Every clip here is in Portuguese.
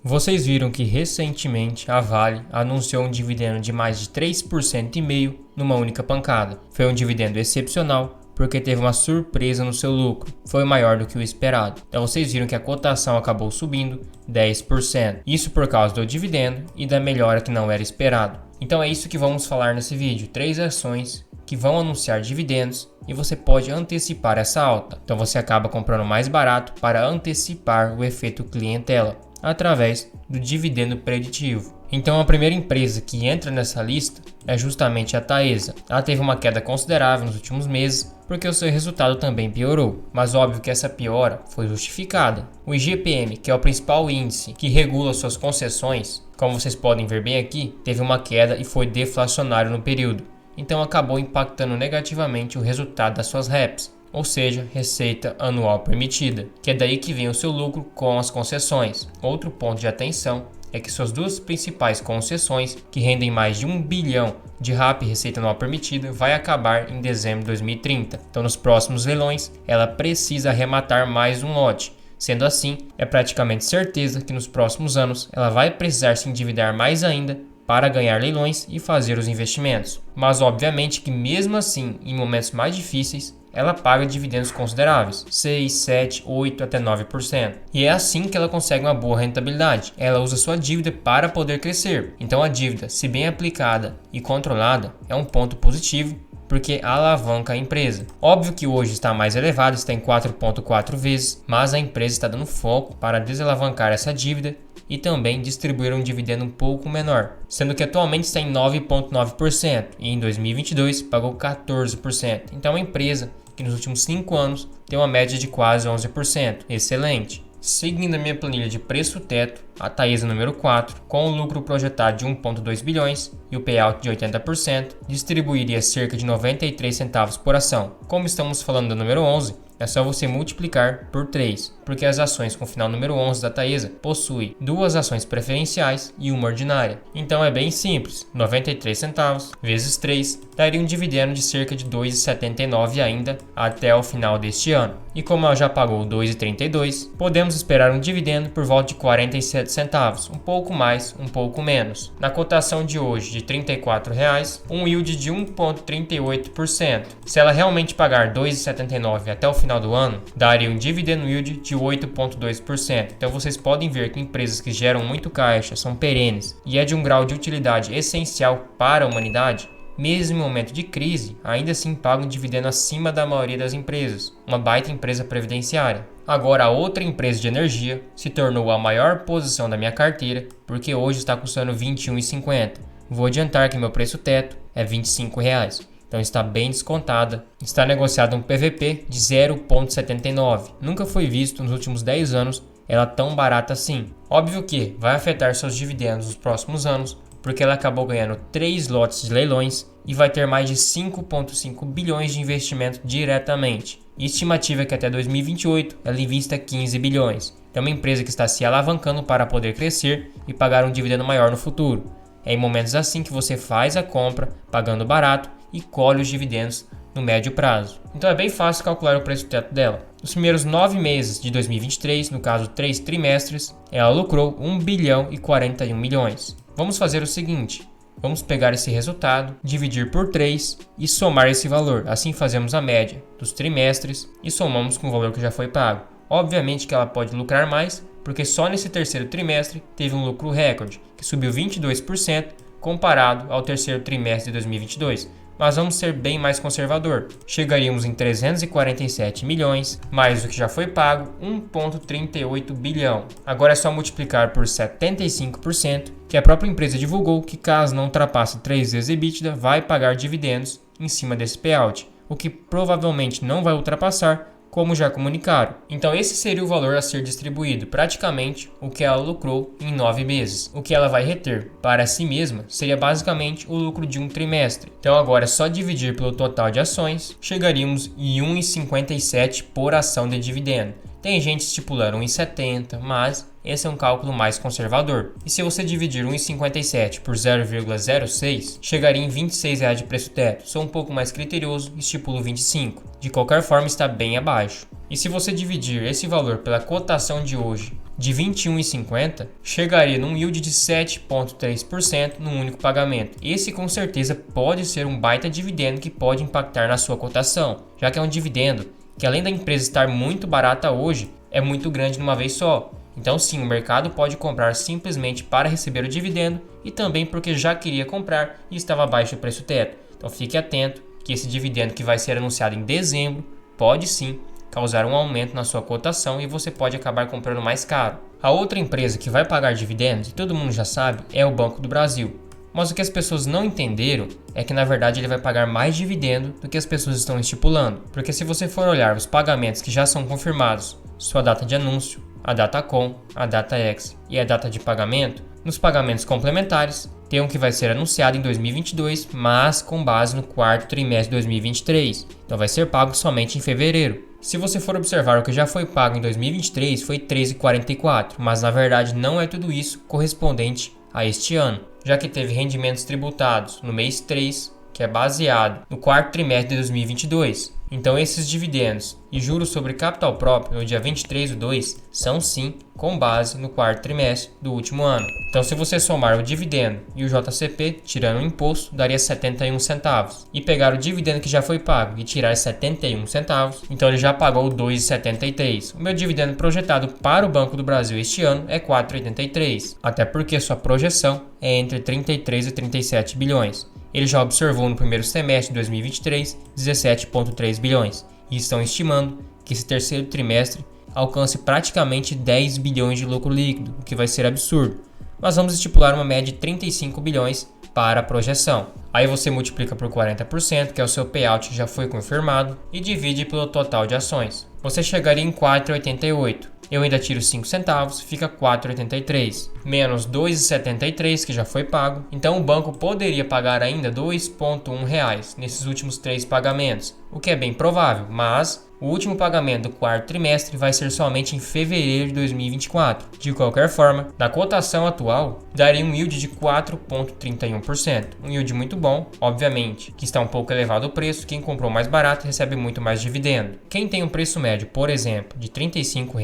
Vocês viram que recentemente a Vale anunciou um dividendo de mais de 3,5% numa única pancada. Foi um dividendo excepcional porque teve uma surpresa no seu lucro, foi maior do que o esperado. Então vocês viram que a cotação acabou subindo 10%. Isso por causa do dividendo e da melhora que não era esperado. Então é isso que vamos falar nesse vídeo, 3 ações que vão anunciar dividendos e você pode antecipar essa alta. Então você acaba comprando mais barato para antecipar o efeito clientela através do dividendo preditivo. Então a primeira empresa que entra nessa lista é justamente a Taesa. Ela teve uma queda considerável nos últimos meses porque o seu resultado também piorou, mas óbvio que essa piora foi justificada. O IGPM, que é o principal índice que regula suas concessões, como vocês podem ver bem aqui, teve uma queda e foi deflacionário no período, então acabou impactando negativamente o resultado das suas REPs, ou seja, receita anual permitida, que é daí que vem o seu lucro com as concessões. Outro ponto de atenção é que suas duas principais concessões, que rendem mais de 1 bilhão de RAP, receita anual permitida, vai acabar em dezembro de 2030. Então nos próximos leilões, ela precisa arrematar mais um lote. Sendo assim, é praticamente certeza que nos próximos anos ela vai precisar se endividar mais ainda para ganhar leilões e fazer os investimentos. Mas obviamente que mesmo assim, em momentos mais difíceis, ela paga dividendos consideráveis, 6, 7, 8 até 9%. E é assim que ela consegue uma boa rentabilidade. Ela usa sua dívida para poder crescer. Então a dívida, se bem aplicada e controlada, é um ponto positivo porque alavanca a empresa. Óbvio que hoje está mais elevado, está em 4,4 vezes, mas a empresa está dando foco para desalavancar essa dívida e também distribuir um dividendo um pouco menor, sendo que atualmente está em 9,9% e em 2022 pagou 14%. Então é uma empresa que nos últimos 5 anos tem uma média de quase 11%. Excelente! Seguindo a minha planilha de preço teto, a Taesa número 4, com o lucro projetado de 1,2 bilhões e o payout de 80%, distribuiria cerca de 93 centavos por ação. Como estamos falando da número 11, é só você multiplicar por 3, porque as ações com final número 11 da Taesa possuem 2 ações preferenciais e uma ordinária. Então é bem simples, 93 centavos vezes 3 daria um dividendo de cerca de 2,79 ainda até o final deste ano. E como ela já pagou 2,32, podemos esperar um dividendo por volta de 47 centavos, um pouco mais, um pouco menos. Na cotação de hoje de R$ 34,00, um yield de 1,38%. Se ela realmente pagar 2,79 até o final do ano, daria um dividend yield de 8,2%. Então vocês podem ver que empresas que geram muito caixa, são perenes e é de um grau de utilidade essencial para a humanidade, mesmo em momento de crise, ainda assim pagam um dividendo acima da maioria das empresas, uma baita empresa previdenciária. Agora a outra empresa de energia se tornou a maior posição da minha carteira, porque hoje está custando R$ 21,50. Vou adiantar que meu preço teto é R$ 25,00. Então está bem descontada. Está negociado um PVP de 0,79. Nunca foi visto nos últimos 10 anos ela tão barata assim. Óbvio que vai afetar seus dividendos nos próximos anos, porque ela acabou ganhando 3 lotes de leilões e vai ter mais de 5,5 bilhões de investimento diretamente. E estimativa é que até 2028 ela invista 15 bilhões. É uma empresa que está se alavancando para poder crescer e pagar um dividendo maior no futuro. É em momentos assim que você faz a compra pagando barato e colhe os dividendos no médio prazo. Então é bem fácil calcular o preço teto dela. Nos primeiros 9 meses de 2023, no caso 3 trimestres, ela lucrou 1 bilhão e 41 milhões. Vamos fazer o seguinte, vamos pegar esse resultado, dividir por 3 e somar esse valor. Assim fazemos a média dos trimestres e somamos com o valor que já foi pago. Obviamente que ela pode lucrar mais, porque só nesse terceiro trimestre teve um lucro recorde, que subiu 22% comparado ao terceiro trimestre de 2022. Mas vamos ser bem mais conservador. Chegaríamos em 347 milhões, mais o que já foi pago, 1,38 bilhão. Agora é só multiplicar por 75%, que a própria empresa divulgou que caso não ultrapasse 3 vezes EBITDA, vai pagar dividendos em cima desse payout, o que provavelmente não vai ultrapassar, como já comunicaram. Então esse seria o valor a ser distribuído, praticamente o que ela lucrou em 9 meses. O que ela vai reter para si mesma seria basicamente o lucro de um trimestre. Então agora é só dividir pelo total de ações, chegaríamos em 1,57 por ação de dividendo. Tem gente estipulando 1,70, mas esse é um cálculo mais conservador. E se você dividir 1,57 por 0,06, chegaria em R$ 26,00 de preço teto. Sou um pouco mais criterioso e estipulo 25. De qualquer forma, está bem abaixo. E se você dividir esse valor pela cotação de hoje de 21,50 chegaria num yield de 7,3% num único pagamento. Esse com certeza pode ser um baita dividendo que pode impactar na sua cotação, já que é um dividendo que, além da empresa estar muito barata hoje, é muito grande numa vez só. Então sim, o mercado pode comprar simplesmente para receber o dividendo e também porque já queria comprar e estava abaixo do preço teto. Então fique atento que esse dividendo que vai ser anunciado em dezembro pode sim causar um aumento na sua cotação e você pode acabar comprando mais caro. A outra empresa que vai pagar dividendos, e todo mundo já sabe, é o Banco do Brasil. Mas o que as pessoas não entenderam é que na verdade ele vai pagar mais dividendo do que as pessoas estão estipulando. Porque se você for olhar os pagamentos que já são confirmados, sua data de anúncio, a data com, a data ex e a data de pagamento, nos pagamentos complementares, tem um que vai ser anunciado em 2022, mas com base no quarto trimestre de 2023. Então vai ser pago somente em fevereiro. Se você for observar o que já foi pago em 2023, foi 13,44, mas na verdade não é tudo isso correspondente a este ano, já que teve rendimentos tributados no mês 3, que é baseado no quarto trimestre de 2022. Então esses dividendos e juros sobre capital próprio no dia 23/2 são sim com base no quarto trimestre do último ano. Então se você somar o dividendo e o JCP, tirando o imposto, daria 71 centavos. E pegar o dividendo que já foi pago e tirar 71 centavos, então ele já pagou 2,73. O meu dividendo projetado para o Banco do Brasil este ano é 4,83, até porque sua projeção é entre 33 e 37 bilhões. Ele já observou no primeiro semestre de 2023 17,3 bilhões e estão estimando que esse terceiro trimestre alcance praticamente 10 bilhões de lucro líquido, o que vai ser absurdo. Mas vamos estipular uma média de 35 bilhões para a projeção. Aí você multiplica por 40%, que é o seu payout que já foi confirmado, e divide pelo total de ações. Você chegaria em 4,88. Eu ainda tiro 5 centavos, fica 4,83. Menos 2,73 que já foi pago. Então o banco poderia pagar ainda R$ 2,1 nesses últimos 3 pagamentos, o que é bem provável, mas o último pagamento do quarto trimestre vai ser somente em fevereiro de 2024. De qualquer forma, na cotação atual, daria um yield de 4,31%. Um yield muito bom, obviamente, que está um pouco elevado o preço. Quem comprou mais barato recebe muito mais dividendo. Quem tem um preço médio, por exemplo, de R$ 35,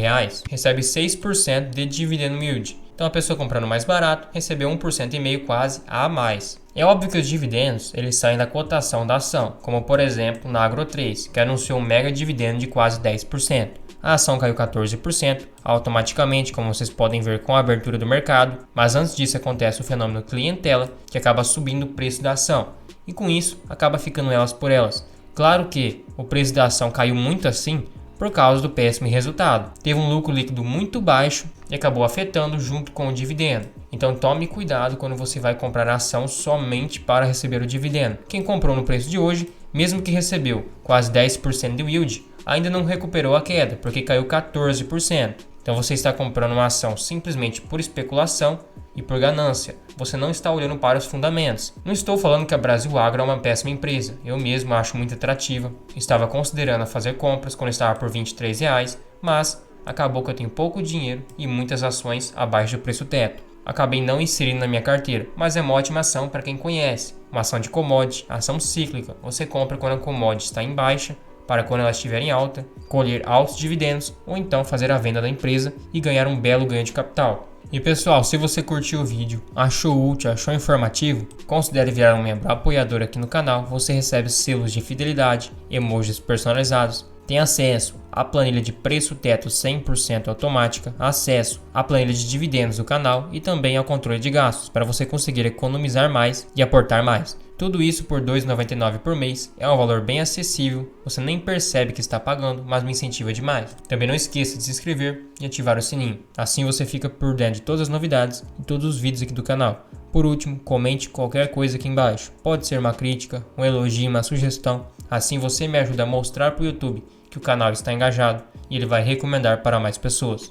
recebe 6% de dividendo yield. Então a pessoa comprando mais barato recebeu 1,5% quase a mais. É óbvio que os dividendos eles saem da cotação da ação, como por exemplo na Agro3, que anunciou um mega dividendo de quase 10%. A ação caiu 14% automaticamente, como vocês podem ver com a abertura do mercado, mas antes disso acontece o fenômeno clientela, que acaba subindo o preço da ação, e com isso acaba ficando elas por elas. Claro que o preço da ação caiu muito assim por causa do péssimo resultado. Teve um lucro líquido muito baixo e acabou afetando junto com o dividendo. Então tome cuidado quando você vai comprar a ação somente para receber o dividendo. Quem comprou no preço de hoje, mesmo que recebeu quase 10% de yield, ainda não recuperou a queda, porque caiu 14%. Então você está comprando uma ação simplesmente por especulação e por ganância. Você não está olhando para os fundamentos. Não estou falando que a Brasil Agro é uma péssima empresa. Eu mesmo acho muito atrativa. Estava considerando fazer compras quando estava por R$ 23, mas acabou que eu tenho pouco dinheiro e muitas ações abaixo do preço teto. Acabei não inserindo na minha carteira, mas é uma ótima ação para quem conhece. Uma ação de commodity, ação cíclica. Você compra quando a commodity está em baixa, para quando ela estiver em alta, colher altos dividendos ou então fazer a venda da empresa e ganhar um belo ganho de capital. E pessoal, se você curtiu o vídeo, achou útil, achou informativo, considere virar um membro apoiador aqui no canal. Você recebe selos de fidelidade, emojis personalizados, tem acesso à planilha de preço teto 100% automática, acesso à planilha de dividendos do canal e também ao controle de gastos para você conseguir economizar mais e aportar mais. Tudo isso por R$ 2,99 por mês, é um valor bem acessível, você nem percebe que está pagando, mas me incentiva demais. Também não esqueça de se inscrever e ativar o sininho, assim você fica por dentro de todas as novidades e todos os vídeos aqui do canal. Por último, comente qualquer coisa aqui embaixo, pode ser uma crítica, um elogio, uma sugestão, assim você me ajuda a mostrar para o YouTube que o canal está engajado e ele vai recomendar para mais pessoas.